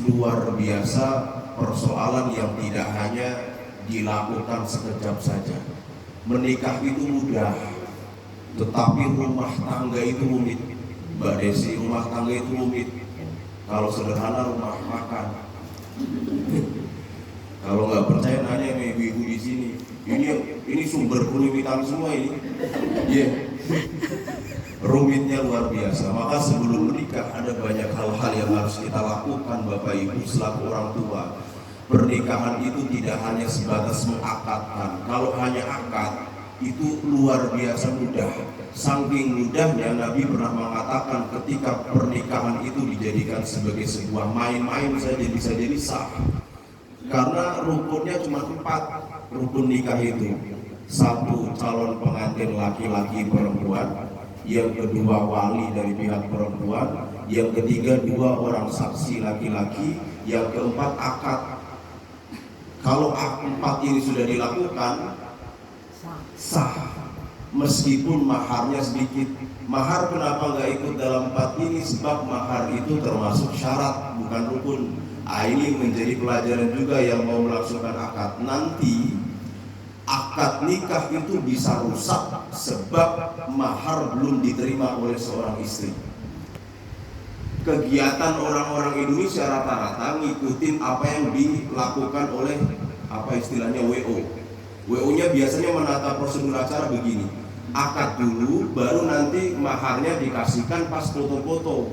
luar biasa persoalan yang tidak hanya dilakukan sekejap saja. Menikah itu mudah, tetapi rumah tangga itu rumit. Mbak Desi, rumah tangga itu rumit. Kalau sederhana rumah makan. Kalau nggak percaya nanya sama ibu-ibu di sini. Ini sumber kerumitan semua ini. Yeah. Rumitnya luar biasa. Maka sebelum menikah ada banyak hal-hal yang harus kita lakukan Bapak Ibu selaku orang tua. Pernikahan itu tidak hanya sebatas mengakadkan. Kalau hanya akad itu luar biasa mudah. Saking mudahnya Nabi pernah mengatakan ketika pernikahan itu dijadikan sebagai sebuah main-main saja bisa jadi sah. Karena rukunnya cuma 4 rukun nikah itu. 1, calon pengantin laki-laki perempuan. Yang kedua, wali dari pihak perempuan. Yang ketiga, 2 orang saksi laki-laki. Yang keempat, akad. Kalau 4 ini sudah dilakukan, sah. Meskipun maharnya sedikit. Mahar kenapa nggak ikut dalam 4 ini? Sebab mahar itu termasuk syarat, bukan rukun. Ini menjadi pelajaran juga yang mau melangsungkan akad. Nanti akad nikah itu bisa rusak sebab mahar belum diterima oleh seorang istri. Kegiatan orang-orang Indonesia rata-rata ngikutin apa yang dilakukan oleh apa istilahnya WO. WO-nya biasanya menata prosedur acara begini. Akad dulu, baru nanti maharnya dikasihkan pas foto-foto.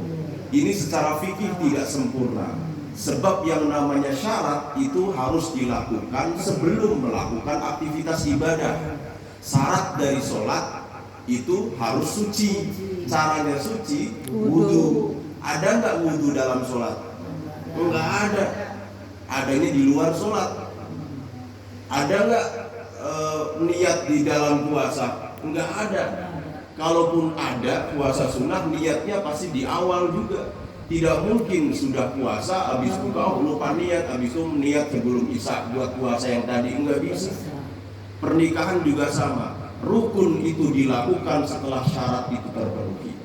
Ini secara fikih tidak sempurna. Sebab yang namanya syarat itu harus dilakukan sebelum melakukan aktivitas ibadah. Syarat dari sholat itu harus suci. Caranya suci, wudu. Ada nggak wudu dalam sholat? Enggak ada. Adanya di luar sholat. Ada nggak niat di dalam puasa? Enggak ada. Kalaupun ada puasa sunnah, niatnya pasti di awal juga. Tidak mungkin sudah puasa, habis itu lupa niat, habis itu niat sebelum isya buat puasa yang tadi, enggak bisa. Pernikahan juga sama. Rukun itu dilakukan setelah syarat itu terpenuhi.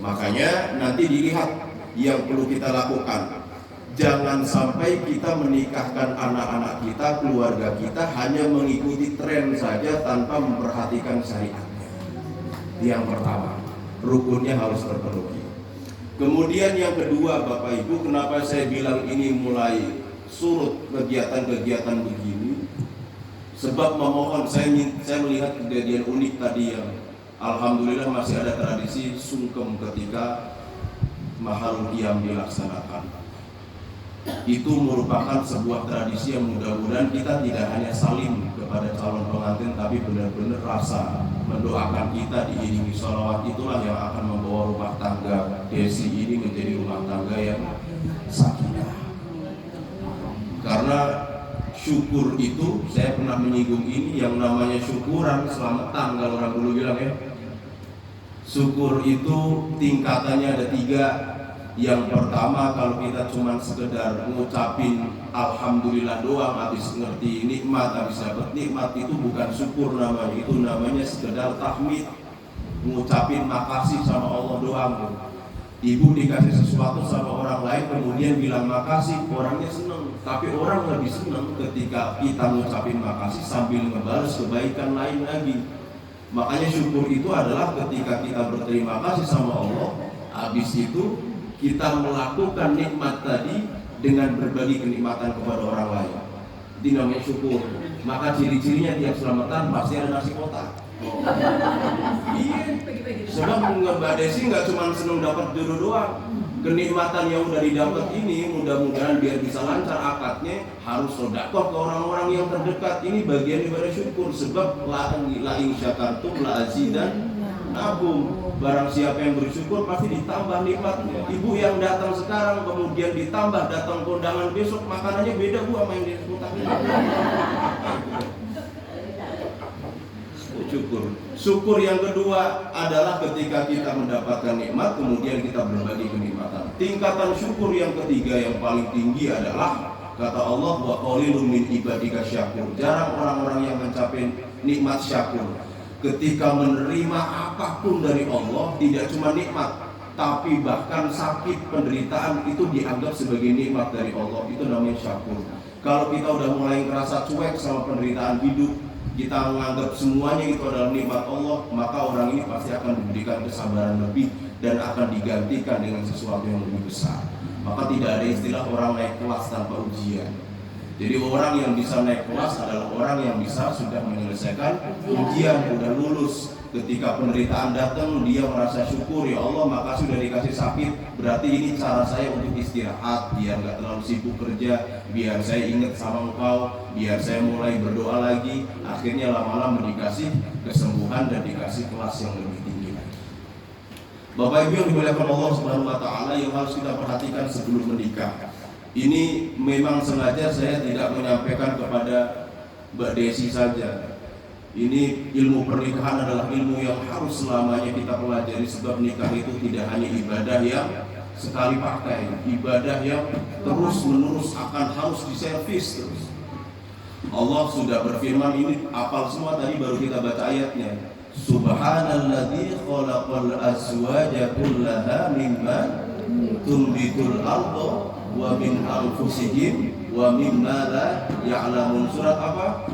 Makanya nanti dilihat yang perlu kita lakukan. Jangan sampai kita menikahkan anak-anak kita, keluarga kita hanya mengikuti tren saja tanpa memperhatikan syariatnya. Yang pertama, rukunnya harus terpenuhi. Kemudian yang kedua Bapak Ibu, kenapa saya bilang ini mulai surut kegiatan-kegiatan begini? Sebab memohon, saya melihat kejadian unik tadi yang alhamdulillah masih ada tradisi sungkem ketika maharul qiyam dilaksanakan. Itu merupakan sebuah tradisi yang mudah-mudahan kita tidak hanya salim kepada calon pengantin, tapi benar-benar rasa mendoakan kita diiringi sholawat. Itulah yang akan membawa rumah tangga Desi ini menjadi rumah tangga yang sakinah. Karena syukur itu, saya pernah menyinggung ini, yang namanya syukuran selamatan kalau orang dulu bilang ya. Syukur itu tingkatannya ada 3. Yang pertama, kalau kita cuma sekedar ngucapin alhamdulillah doang, habis ngerti nikmat, habis dapat nikmat, itu bukan syukur namanya. Itu namanya sekedar tahmid, ngucapin makasih sama Allah doang. Ibu dikasih sesuatu sama orang lain kemudian bilang makasih, orangnya seneng. Tapi orang lebih seneng ketika kita ngucapin makasih sambil ngebalas kebaikan lain lagi. Makanya syukur itu adalah ketika kita berterima kasih sama Allah, habis itu kita melakukan nikmat tadi dengan berbagi kenikmatan kepada orang lain. Itu namanya syukur. Maka ciri-cirinya tiap selamatan pasti ada nasi kotak. Iya. Sebab Mbak Desi nggak cuma senang dapat jodoh doang. Kenikmatan yang udah didapat ini mudah-mudahan biar bisa lancar akadnya harus sedekah ke orang-orang yang terdekat. Ini bagian daripada syukur. Sebab la in syakartum la azidan nabung. Barang siapa yang bersyukur pasti ditambah nikmatnya. Ibu yang datang sekarang kemudian ditambah datang kondangan besok, makanannya beda Bu sama yang di kotak. Syukur. Syukur yang kedua adalah ketika kita mendapatkan nikmat kemudian kita berbagi kenikmatan. Tingkatan syukur yang ketiga yang paling tinggi adalah kata Allah wa qalilun min ibadika syakur. Jarang orang-orang yang mencapai nikmat syakur. Ketika menerima apapun dari Allah, tidak cuma nikmat, tapi bahkan sakit, penderitaan itu dianggap sebagai nikmat dari Allah. Itu namanya syakur. Kalau kita udah mulai ngerasa cuek sama penderitaan hidup, kita menganggap semuanya itu adalah nikmat Allah, maka orang ini pasti akan diberikan kesabaran lebih dan akan digantikan dengan sesuatu yang lebih besar. Maka tidak ada istilah orang naik kelas tanpa ujian. Jadi orang yang bisa naik kelas adalah orang yang bisa sudah menyelesaikan ujian, sudah lulus. Ketika penderitaan datang, dia merasa syukur, ya Allah, maka sudah dikasih sakit, berarti ini cara saya untuk istirahat, biar gak terlalu sibuk kerja, biar saya ingat sama Engkau, biar saya mulai berdoa lagi. Akhirnya lama-lama dikasih kesembuhan dan dikasih kelas yang lebih tinggi. Bapak Ibu yang dimuliakan Allah Subhanahu wa taala, yang harus kita perhatikan sebelum menikah. Ini memang sengaja saya tidak menyampaikan kepada Mbak Desi saja. Ini ilmu pernikahan adalah ilmu yang harus selamanya kita pelajari, sebab nikah itu tidak hanya ibadah yang sekali pakai, ibadah yang terus menerus akan harus diservis terus. Allah sudah berfirman, ini apal semua, tadi baru kita baca ayatnya. Subhanalladzi khalaqal azwaja kullaha mimma tunbitul ardu wa min anfusihim wa mimma la ya'lamun. Surat apa?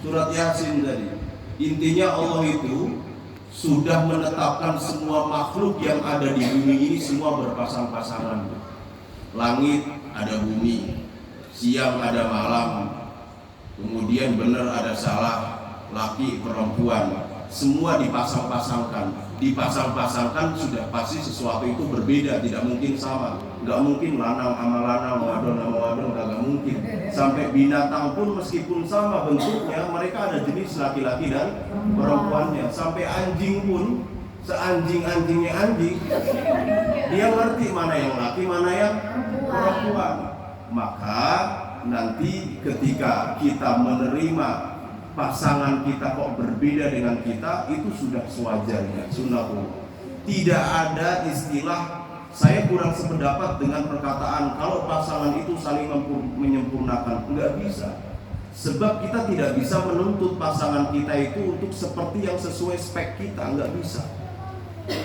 Surat Yasin tadi. Intinya Allah itu sudah menetapkan semua makhluk yang ada di bumi ini semua berpasang-pasangan. Langit ada bumi, siang ada malam, kemudian benar ada salah, laki perempuan, semua dipasang-pasangkan. Dipasang-pasangkan sudah pasti sesuatu itu berbeda, tidak mungkin sama. Nggak mungkin lanang sama lanang, wadon sama wadon, nggak mungkin. Sampai binatang pun meskipun sama bentuknya, mereka ada jenis laki-laki dan perempuannya. Sampai anjing pun, seanjing-anjingnya anjing, dia ngerti mana yang laki, mana yang perempuan. Maka nanti ketika kita menerima pasangan kita kok berbeda dengan kita, itu sudah sewajarnya, sunnahullah. Tidak ada istilah saya kurang sependapat dengan perkataan kalau pasangan itu saling menyempurnakan. Enggak bisa. Sebab kita tidak bisa menuntut pasangan kita itu untuk seperti yang sesuai spek kita, enggak bisa.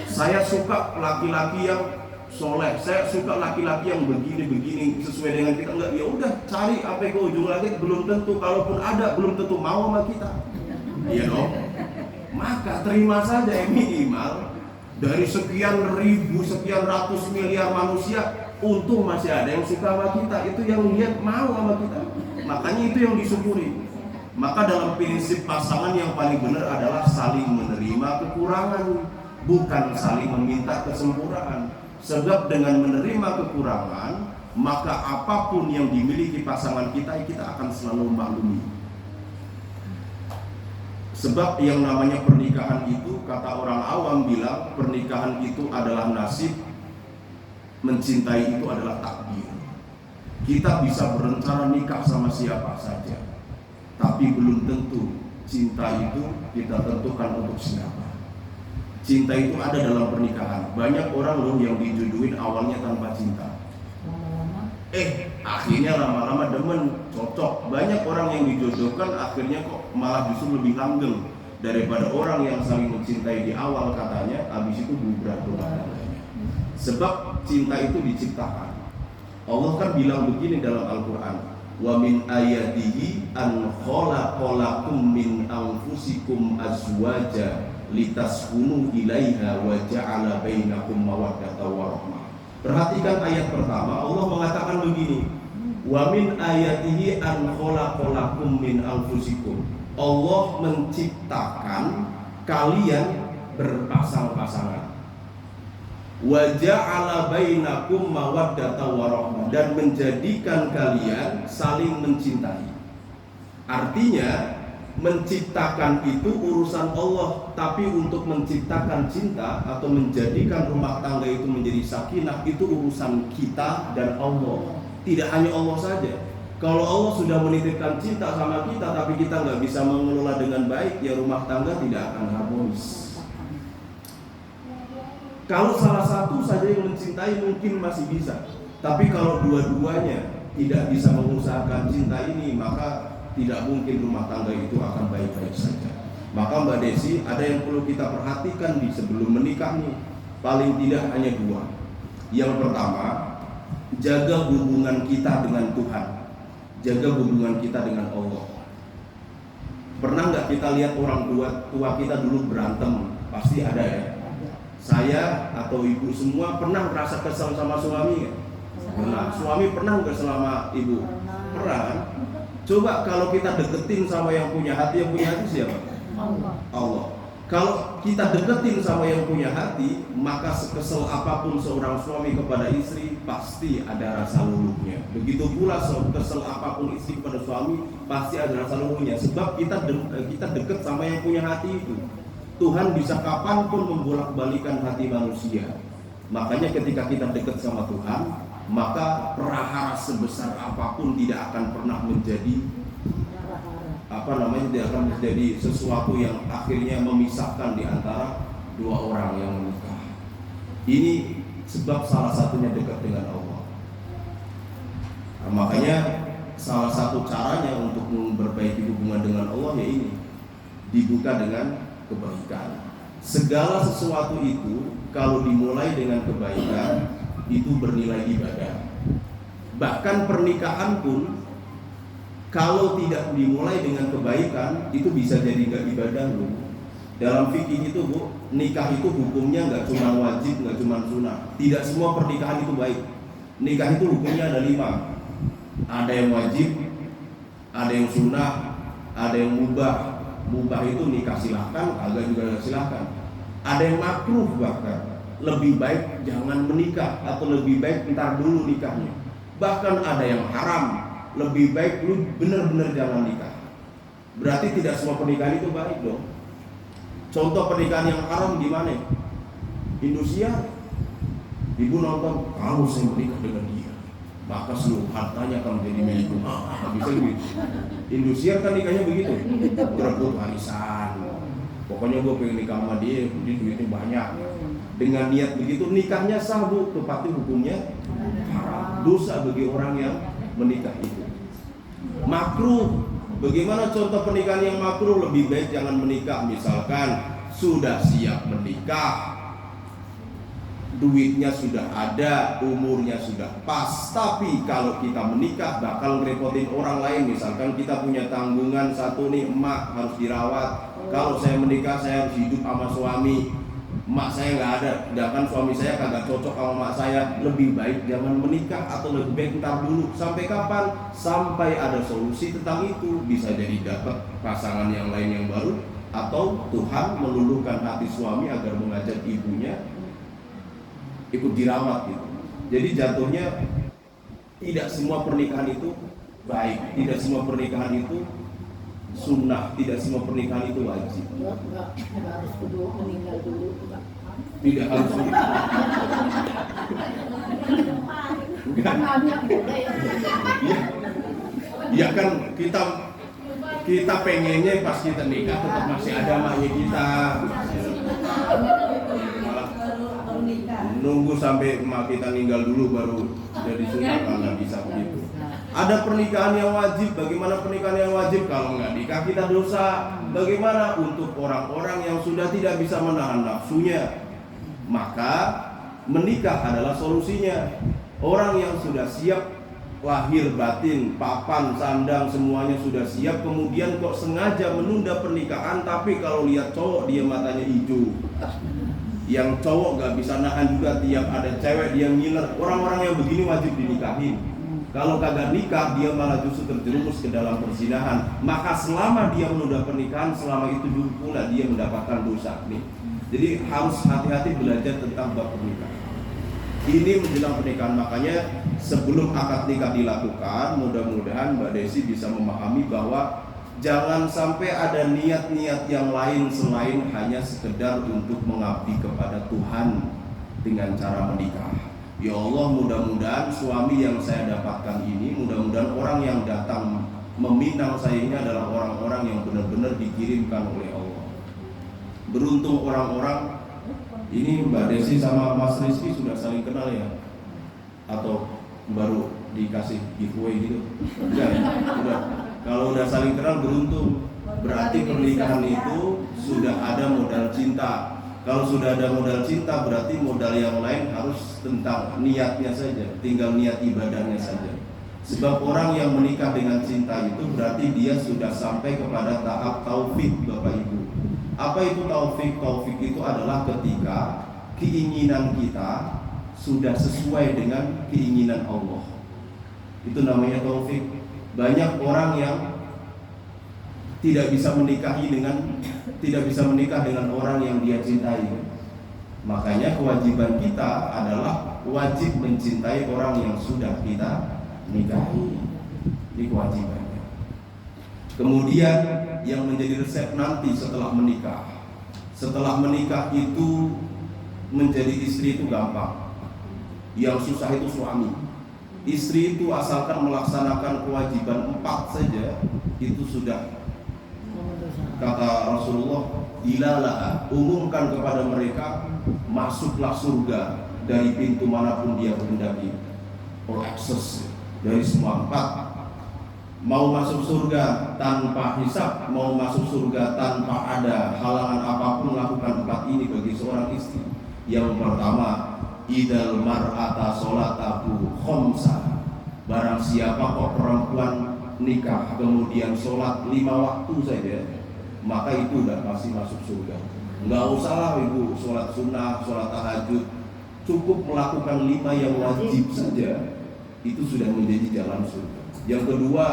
Saya suka laki-laki yang soleh, saya suka laki-laki yang begini-begini sesuai dengan kita, enggak, ya udah cari apa ke ujung langit, belum tentu, kalaupun ada belum tentu mau sama kita. Iya dong. Maka terima saja yang minimal dari sekian ribu, sekian ratus miliar manusia, untung masih ada yang suka sama kita, itu yang lihat mau sama kita. Makanya itu yang disyukuri. Maka dalam prinsip pasangan yang paling benar adalah saling menerima kekurangan, bukan saling meminta kesempurnaan. Sebab dengan menerima kekurangan, maka apapun yang dimiliki pasangan kita, kita akan selalu maklumi. Sebab yang namanya pernikahan itu, kata orang awam bilang, pernikahan itu adalah nasib, mencintai itu adalah takdir. Kita bisa berencana nikah sama siapa saja, tapi belum tentu cinta itu kita tentukan untuk siapa. Cinta itu ada dalam pernikahan. Banyak orang loh yang dijodohin awalnya tanpa cinta, akhirnya lama-lama demen, cocok. Banyak orang yang dijodohkan akhirnya kok malah justru lebih langgeng daripada orang yang saling mencintai di awal, katanya habis itu bubar rumah tangganya. Sebab cinta itu diciptakan. Allah kan bilang begini dalam Al-Quran, wa min ayatihi an khalaqalakum min anfusikum azwaja litaskunu ilaiha wa ja'ala bainakum mawaddatan wa rahmah. Perhatikan ayat pertama, Allah mengatakan begini, wa min ayatihi an khalaqalakum min anfusikum. Allah menciptakan kalian berpasang-pasangan. Wa ja'ala bainakum mawaddatan wa rahmah, dan menjadikan kalian saling mencintai. Artinya menciptakan itu urusan Allah, tapi untuk menciptakan cinta atau menjadikan rumah tangga itu menjadi sakinah, itu urusan kita dan Allah. Tidak hanya Allah saja. Kalau Allah sudah menitipkan cinta sama kita, tapi kita nggak bisa mengelola dengan baik, ya rumah tangga tidak akan harmonis. Kalau salah satu saja yang mencintai mungkin masih bisa, tapi kalau dua-duanya tidak bisa mengusahakan cinta ini, maka tidak mungkin rumah tangga itu akan baik-baik saja. Maka Mbak Desi, ada yang perlu kita perhatikan di sebelum menikah nih. paling tidak hanya dua. Yang pertama, jaga hubungan kita dengan Tuhan, jaga hubungan kita dengan Allah. Pernah nggak kita lihat orang tua kita dulu berantem? Pasti ada ya. Saya atau ibu semua pernah merasa kesal sama suami? Pernah. Suami pernah nggak selama ibu? Pernah kan? Coba kalau kita deketin sama yang punya hati siapa? Allah. Kalau kita deketin sama yang punya hati, maka sekesel apapun seorang suami kepada istri, pasti ada rasa luluhnya. Begitu pula sekesel apapun istri kepada suami, pasti ada rasa luluhnya. Sebab kita deket sama yang punya hati itu. Tuhan bisa kapanpun membolak-balikan hati manusia. Makanya ketika kita dekat sama Tuhan, maka prahara sebesar apapun tidak akan pernah menjadi tidak akan menjadi sesuatu yang akhirnya memisahkan di antara dua orang yang menikah. Ini sebab salah satunya dekat dengan Allah. Nah, makanya salah satu caranya untuk memperbaiki hubungan dengan Allah ya ini, dibuka dengan kebaikan. Segala sesuatu itu kalau dimulai dengan kebaikan itu bernilai ibadah. Bahkan pernikahan pun kalau tidak dimulai dengan kebaikan itu bisa jadi nggak ibadah loh. Dalam fikih itu Bu, nikah itu hukumnya nggak cuma wajib, nggak cuma sunnah. Tidak semua pernikahan itu baik. Nikah itu hukumnya ada 5. Ada yang wajib, ada yang sunnah, ada yang mubah. Mubah itu nikah silahkan, agak juga silahkan. Ada yang makruh bahkan, lebih baik jangan menikah atau lebih baik ntar dulu nikahnya. Bahkan ada yang haram, lebih baik lu benar-benar jangan nikah. Berarti tidak semua pernikahan itu baik dong. Contoh pernikahan yang haram gimana? Indosiar. Ibu nonton, kalau saya menikah dengan dia, maka seluruh hartanya akan menjadi milikku. Bisa gitu. Indosiar kan nikahnya begitu, berebut warisan. Pokoknya gue pengen nikah sama dia duitnya banyak. Dengan niat begitu nikahnya sah Bu, tetapi hukumnya haram, dosa bagi orang yang menikah itu. Makruh. Bagaimana contoh pernikahan yang makruh? Lebih baik jangan menikah. Misalkan sudah siap menikah, duitnya sudah ada, umurnya sudah pas, tapi kalau kita menikah bakal ngerepotin orang lain. Misalkan kita punya tanggungan satu nih, emak harus dirawat. Kalau saya menikah saya harus hidup sama suami, emak saya nggak ada, sedangkan suami saya kagak cocok sama emak saya. Lebih baik jangan menikah, atau lebih baik ntar dulu. Sampai kapan? Sampai ada solusi tentang itu. Bisa jadi dapat pasangan yang lain yang baru, atau Tuhan meluluhkan hati suami agar mengajak ibunya ikut dirawat gitu. Jadi jatuhnya tidak semua pernikahan itu baik, tidak semua pernikahan itu sunnah, tidak semua pernikahan itu wajib. Enggak harus kudu meninggal dulu. Tidak harus. Ya kan kita pengennya pas kita nikah tetap masih ada maknya kita. Nunggu sampai emak kita meninggal dulu baru jadi sunnah, kalau bisa begitu. Ada pernikahan yang wajib. Bagaimana pernikahan yang wajib? Kalau nggak nikah kita dosa. Bagaimana untuk orang-orang yang sudah tidak bisa menahan nafsunya? Maka menikah adalah solusinya. Orang yang sudah siap lahir batin, papan, sandang, semuanya sudah siap, kemudian kok sengaja menunda pernikahan. Tapi kalau lihat cowok dia matanya hijau. Yang cowok gak bisa nahan juga, tiap ada cewek dia ngiler. Orang-orang yang begini wajib dinikahin. Kalau kagak nikah dia malah justru terjerumus ke dalam perzinahan. Maka selama dia menunda pernikahan, selama itu juga pula dia mendapatkan dosa nih. Jadi harus hati-hati belajar tentang bab pernikahan. Ini menjelang pernikahan. Makanya sebelum akad nikah dilakukan, mudah-mudahan Mbak Desi bisa memahami bahwa jangan sampai ada niat-niat yang lain selain hanya sekedar untuk mengabdi kepada Tuhan dengan cara menikah. Ya Allah, mudah-mudahan suami yang saya dapatkan ini, mudah-mudahan orang yang datang meminang saya ini adalah orang-orang yang benar-benar dikirimkan oleh Allah. Beruntung orang-orang ini. Mbak Desi sama Mas Rizky sudah saling kenal ya? Atau baru dikasih giveaway gitu? Enggak, udah. Kalau udah saling kenal beruntung. Berarti pernikahan itu sudah ada modal cinta. Kalau sudah ada modal cinta, berarti modal yang lain harus tentang niatnya saja, tinggal niat ibadahnya saja. Sebab orang yang menikah dengan cinta itu berarti dia sudah sampai kepada tahap taufik, Bapak Ibu. Apa itu taufik? Taufik itu adalah ketika keinginan kita sudah sesuai dengan keinginan Allah. Itu namanya taufik. Banyak orang yang tidak bisa menikah dengan orang yang dia cintai. Makanya kewajiban kita adalah wajib mencintai orang yang sudah kita nikahi. Ini kewajibannya. Kemudian yang menjadi resep nanti setelah menikah. Setelah menikah itu menjadi istri itu gampang. Yang susah itu suami. Istri itu asalkan melaksanakan kewajiban 4 saja itu sudah, kata Rasulullah, ilalah, umumkan kepada mereka, masuklah surga dari pintu manapun dia kehendaki. All access dari semua 4. Mau masuk surga tanpa hisab, mau masuk surga tanpa ada halangan apapun, lakukan 4 ini bagi seorang istri. Yang pertama, idal mar'ata sholatahu khamsa. Barang siapa kok perempuan nikah kemudian sholat 5 waktu saja, maka itu udah pasti masuk surga. Nggak usah lah ibu sholat sunnah, sholat tahajud, cukup melakukan 5 yang wajib saja, itu sudah menjadi jalan surga. Yang kedua,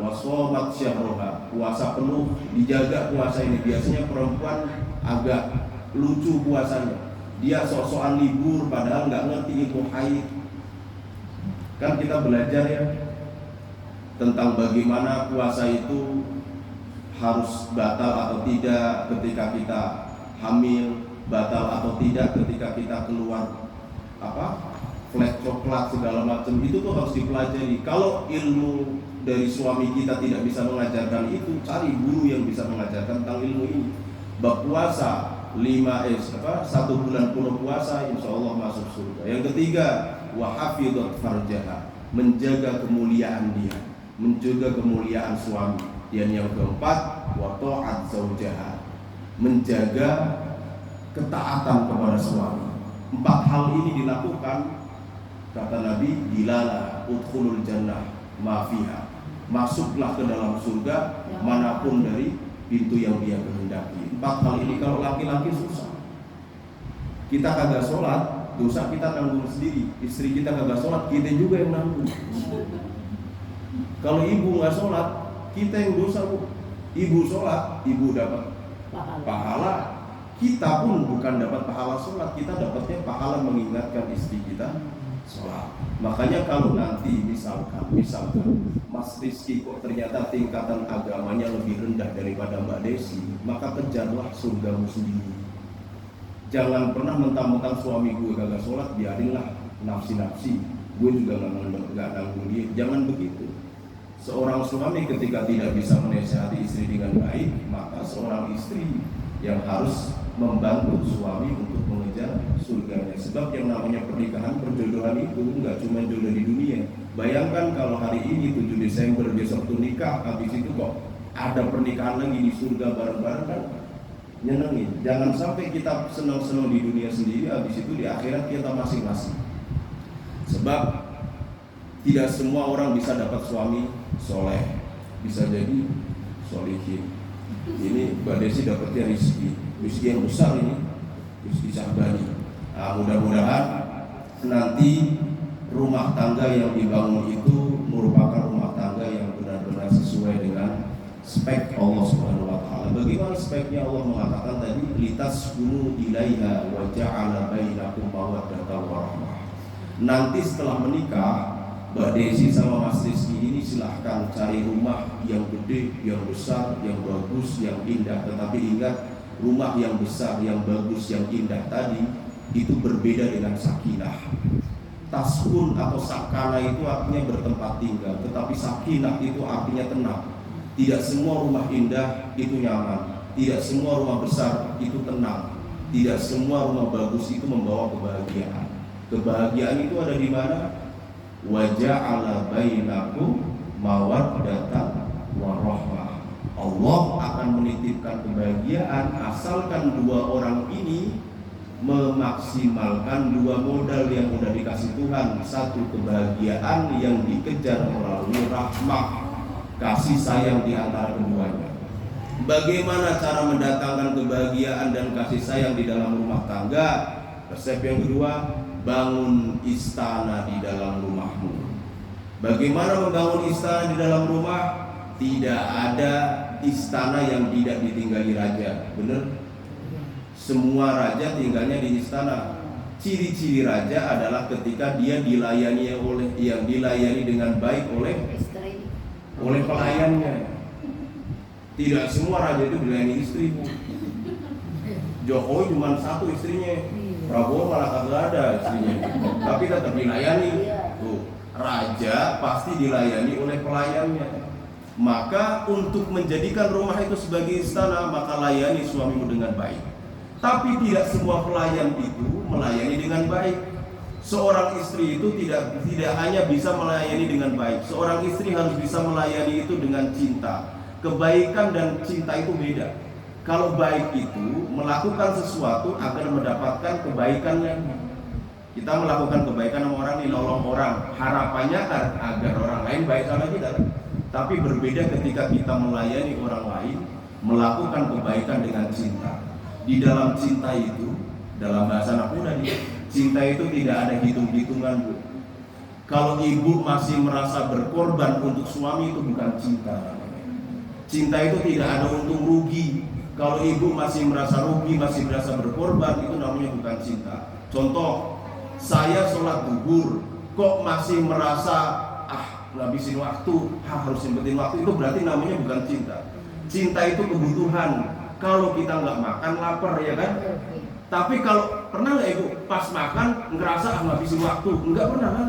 wasomat syahroha, puasa penuh, dijaga puasa ini. Biasanya perempuan agak lucu puasanya, dia sok-sokan libur padahal nggak ngerti itu haid. Kan kita belajar ya tentang bagaimana puasa itu harus batal atau tidak ketika kita hamil, batal atau tidak ketika kita keluar flat coklat segala macam. Itu tuh harus dipelajari. Kalau ilmu dari suami kita tidak bisa mengajarkan itu, cari guru yang bisa mengajarkan tentang ilmu ini. Bab puasa 1 bulan penuh puasa, insya Allah masuk surga. Yang ketiga, wahafidhat farjaha, menjaga kemuliaan dia, menjaga kemuliaan suami. Dan yang keempat, wa ta'at zaujaha, menjaga ketaatan kepada suami. 4 hal ini dilakukan, kata Nabi, dilala udkhulul jannah ma fiha, masuklah ke dalam surga manapun dari pintu yang dia kehendaki. 4 hal ini kalau laki-laki susah. Kita kagak sholat, dosa kita tanggung sendiri. Istri kita kagak sholat, kita juga yang nanggung. Kalau ibu nggak sholat, kita yang dosa, Bu. Ibu sholat, ibu dapat pahala. Kita pun bukan dapat pahala sholat, kita dapatnya pahala mengingatkan istri kita sholat. Makanya kalau nanti misalkan Mas Rizky kok ternyata tingkatan agamanya lebih rendah daripada Mbak Desi, maka kejarlah surgamu sendiri. Jangan pernah mentang-mentang suami gue kagak sholat, biarinlah nafsi-nafsi, gue juga nggak nanggung dia. Jangan begitu. Seorang suami ketika tidak bisa menasihati istri dengan baik, maka seorang istri yang harus membantu suami untuk mengejar surganya. Sebab yang namanya pernikahan, perjodohan itu nggak cuma jodoh di dunia. Bayangkan kalau hari ini 7 Desember besok tuh nikah, habis itu kok ada pernikahan lagi di surga bareng-bareng, kan nyenengin. Jangan sampai kita senang-senang di dunia sendiri, habis itu di akhirat kita masing-masing. Sebab tidak semua orang bisa dapat suami soleh, bisa jadi solihin. Ini Mbak Desi dapatnya rizki yang besar ini, rizki Syahbani. Nah, mudah-mudahan nanti rumah tangga yang dibangun itu merupakan rumah tangga yang benar-benar sesuai dengan spek Allah Subhanahu wa taala. Bagaimana speknya? Allah mengatakan tadi, litaskunu ilaiha wa ja'ala bainakum mawaddatan wa rahmah. Nanti setelah menikah, Mbak Desi sama Mas Rizky ini silahkan cari rumah yang gede, yang besar, yang bagus, yang indah. Tetapi ingat, rumah yang besar, yang bagus, yang indah tadi itu berbeda dengan sakinah. Taskun atau sakana itu artinya bertempat tinggal, tetapi sakinah itu artinya tenang. Tidak semua rumah indah itu nyaman, tidak semua rumah besar itu tenang, tidak semua rumah bagus itu membawa kebahagiaan. Kebahagiaan itu ada di mana? Wa ja'ala bainakum mawaddatan wa rahmah. Allah akan menitipkan kebahagiaan asalkan dua orang ini memaksimalkan dua modal yang udah dikasih Tuhan. Satu, kebahagiaan yang dikejar melalui rahmah, kasih sayang di antara keduanya. Bagaimana cara mendatangkan kebahagiaan dan kasih sayang di dalam rumah tangga? Resep yang kedua, bangun istana di dalam rumahmu. Bagaimana membangun istana di dalam rumah? Tidak ada istana yang tidak ditinggali raja, benar? Semua raja tinggalnya di istana. Ciri-ciri raja adalah ketika dia dilayani dengan baik oleh pelayannya. Tidak semua raja itu dilayani istri. Jokowi cuma satu istrinya, Prabowo malah kagak ada istrinya, tapi tetap dilayani. Tuh, raja pasti dilayani oleh pelayannya. Maka untuk menjadikan rumah itu sebagai istana, maka layani suamimu dengan baik. Tapi tidak semua pelayan itu melayani dengan baik. Seorang istri itu tidak hanya bisa melayani dengan baik. Seorang istri harus bisa melayani itu dengan cinta. Kebaikan dan cinta itu beda. Kalau baik itu melakukan sesuatu agar mendapatkan kebaikan yang kita melakukan kebaikan sama orang, nolong orang, harapannya agar orang lain baik sama kita. Tapi berbeda ketika kita melayani orang lain, melakukan kebaikan dengan cinta. Di dalam cinta itu, dalam bahasa anak muda nih, cinta itu tidak ada hitung-hitungan, Bu. Kalau ibu masih merasa berkorban untuk suami, itu bukan cinta. Cinta itu tidak ada untung rugi. Kalau ibu masih merasa rugi, masih merasa berkorban, itu namanya bukan cinta. Contoh, saya sholat duhur, kok masih merasa ngabisin waktu, harus nyempetin waktu, itu berarti namanya bukan cinta. Cinta itu kebutuhan. Kalau kita nggak makan, lapar, ya kan? Tapi kalau pernah nggak ibu pas makan ngerasa ngabisin waktu? Nggak pernah kan?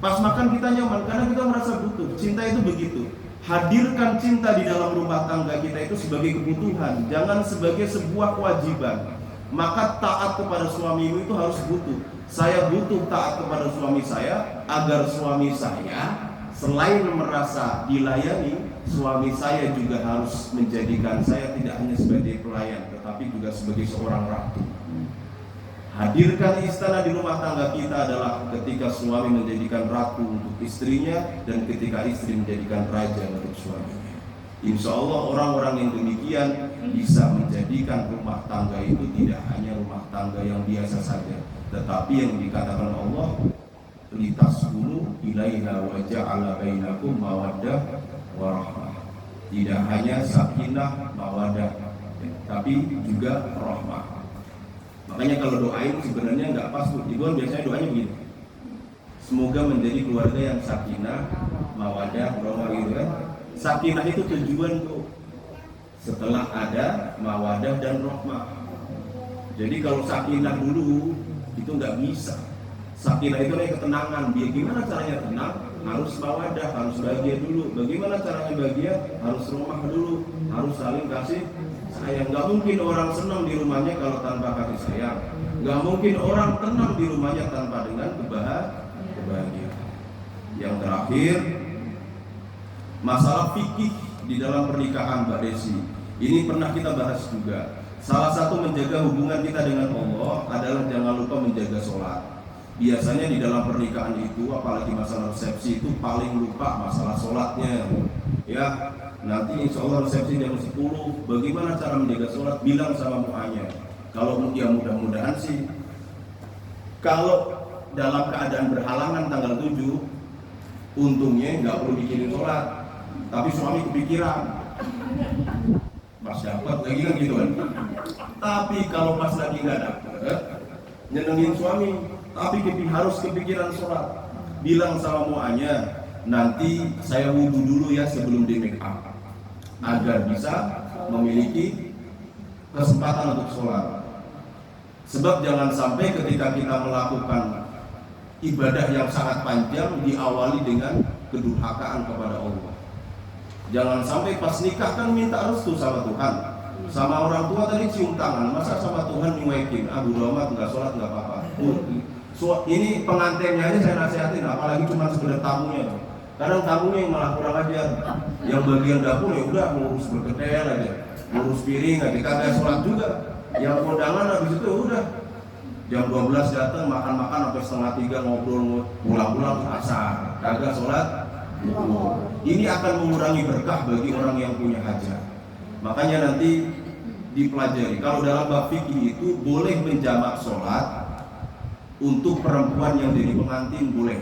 Pas makan kita nyaman karena kita merasa butuh. Cinta itu begitu. Hadirkan cinta di dalam rumah tangga kita itu sebagai kebutuhan, jangan sebagai sebuah kewajiban. Maka taat kepada suamimu itu harus butuh. Saya butuh taat kepada suami saya agar suami saya selain merasa dilayani, suami saya juga harus menjadikan saya tidak hanya sebagai pelayan, tetapi juga sebagai seorang ratu. Hadirkan istana di rumah tangga kita adalah ketika suami menjadikan ratu untuk istrinya dan ketika istri menjadikan raja untuk suaminya. Insya Allah orang-orang yang demikian bisa menjadikan rumah tangga itu tidak hanya rumah tangga yang biasa saja, tetapi yang dikatakan Allah, litaskunu ilaiha wa ja'ala bainakum mawaddah wa rahmah. Tidak hanya sakinah, mawaddah, tapi juga rahmah. Makanya kalau doain sebenarnya nggak pas, Bu. Ibu biasanya doanya begini, semoga menjadi keluarga yang sakinah, mawaddah, rahmah, gitu kan. Sakinah itu tujuan, Bu, setelah ada mawaddah dan rahmah. Jadi kalau sakinah dulu itu nggak bisa. Sakinah itu adalah ketenangan. Dia gimana caranya tenang? Harus mawaddah, harus bahagia dulu. Bagaimana caranya bahagia? Harus rumah dulu, harus saling kasih sayang. Nggak mungkin orang senang di rumahnya kalau tanpa kasih sayang. Nggak mungkin orang tenang di rumahnya tanpa dengan kebahagiaan. Yang terakhir, masalah fikih di dalam pernikahan, Mbak Desi. Ini pernah kita bahas juga. Salah satu menjaga hubungan kita dengan Allah adalah jangan lupa menjaga sholat. Biasanya di dalam pernikahan itu, apalagi masalah resepsi itu paling lupa masalah sholatnya. Ya, nanti insya Allah resepsi jam 10. Bagaimana cara menjaga sholat? Bilang sama muanya. Kalau ya mudah-mudahan sih, kalau dalam keadaan berhalangan tanggal 7, untungnya nggak perlu bikinin sholat. Tapi suami kepikiran, pas dapat lagi kan gitu kan. Tapi kalau pas lagi nggak dapat, nyenengin suami, tapi harus kepikiran sholat. Bilang sama muanya, nanti saya wudhu dulu ya sebelum di make up, agar bisa memiliki kesempatan untuk sholat. Sebab jangan sampai ketika kita melakukan ibadah yang sangat panjang diawali dengan kedurhakaan kepada Allah. Jangan sampai pas nikah kan minta restu sama Tuhan, sama orang tua tadi cium tangan, masa sama Tuhan nyuekin, bodo amat nggak sholat nggak apa-apa. Ini pengantinnya aja saya nasihatin, apalagi cuma sekedar tamunya. Kadang tamunya yang malah kurang ajar, yang bagian dapur ya udah ngurus berkedel aja, ngurus piring aja, kagak sholat juga. Yang kondangan habis itu udah jam 12 datang makan-makan sampai setengah 3 ngobrol, pulang-pulang asar, kagak sholat. Ini akan mengurangi berkah bagi orang yang punya hajat. Makanya nanti dipelajari. Kalau dalam bab fikih itu boleh menjamak sholat untuk perempuan yang jadi pengantin boleh.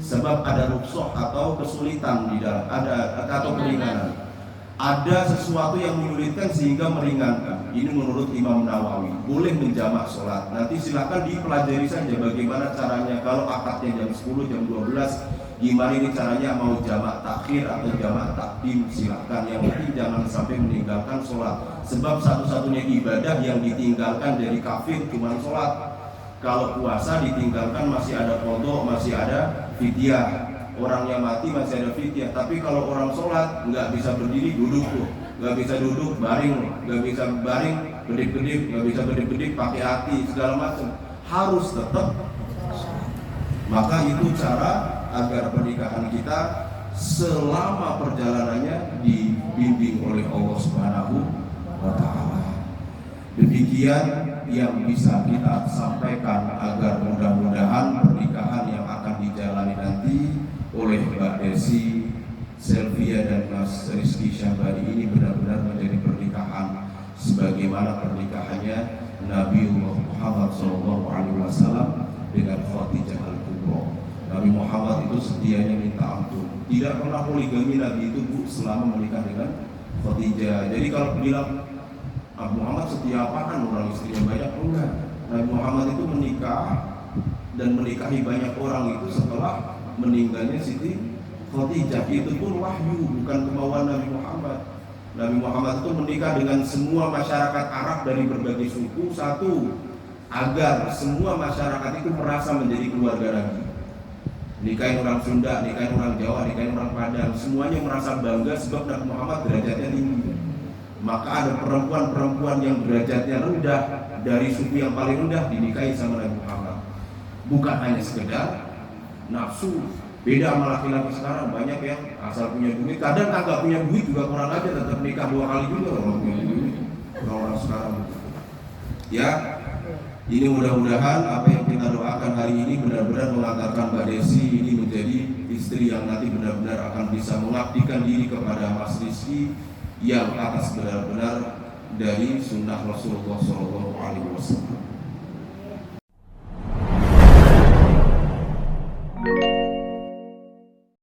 Sebab ada rukhsah atau kesulitan di dalam, ada atau keringanan. Ada sesuatu yang menyulitkan sehingga meringankan. Ini menurut Imam Nawawi. Boleh menjamak sholat. Nanti silakan dipelajari saja bagaimana caranya. Kalau akadnya jam 10, jam 12, gimana ini caranya, mau jamak takhir atau jamak takdim, silakan. Yang penting jangan sampai meninggalkan sholat. Sebab satu-satunya ibadah yang ditinggalkan dari kafir cuma sholat. Kalau puasa ditinggalkan masih ada qadha, masih ada fidyah. Orangnya mati masih ada fidyah. Tapi kalau orang sholat nggak bisa berdiri, duduk tuh. Nggak bisa duduk, baring. Nggak bisa baring, kedip-kedip. Nggak bisa kedip-kedip, pakai hati, segala macam. Harus tetap. Maka itu cara agar pernikahan kita selama perjalanannya dibimbing oleh Allah Subhanahu wa Ta'ala. Demikian yang bisa kita sampaikan agar mudah-mudahan pernikahan yang akan dijalani nanti oleh Mbak Desi, Selvia dan Mas Rizky Syahbari ini benar-benar menjadi pernikahan sebagaimana pernikahannya Nabiullah Muhammad SAW dengan Khadijah Al-Kubra. Nabi Muhammad itu setianya minta ampun, tidak pernah poligami. Nabi itu selama menikah dengan Khadijah. Jadi kalau bilang Nabi Muhammad setia apaan, orang istrinya banyak, enggak. Nabi Muhammad itu menikah dan menikahi banyak orang itu setelah meninggalnya Siti Khadijah. Itu pun wahyu, bukan kemauan Nabi Muhammad. Nabi Muhammad itu menikah dengan semua masyarakat Arab dari berbagai suku. Satu, agar semua masyarakat itu merasa menjadi keluarga lagi. Nikahin orang Sunda, nikahin orang Jawa, nikahin orang Padang, semuanya merasa bangga sebab Nabi Muhammad derajatnya tinggi. Maka ada perempuan-perempuan yang derajatnya rendah dari suku yang paling rendah dinikahi sama Nabi Muhammad. Bukan hanya sekedar nafsu. Beda sama laki-laki sekarang, banyak yang asal punya duit, kadang kagak punya duit juga kurang aja tetap nikah 2 kali juga orang punya duit. Orang-orang sekarang. Ya, ini mudah-mudahan apa yang kita doakan hari ini benar-benar mengantarkan Mbak Desi ini menjadi istri yang nanti benar-benar akan bisa mengabdikan diri kepada Mas Rizky yang atas benar-benar dari sunnah Rasulullah SAW.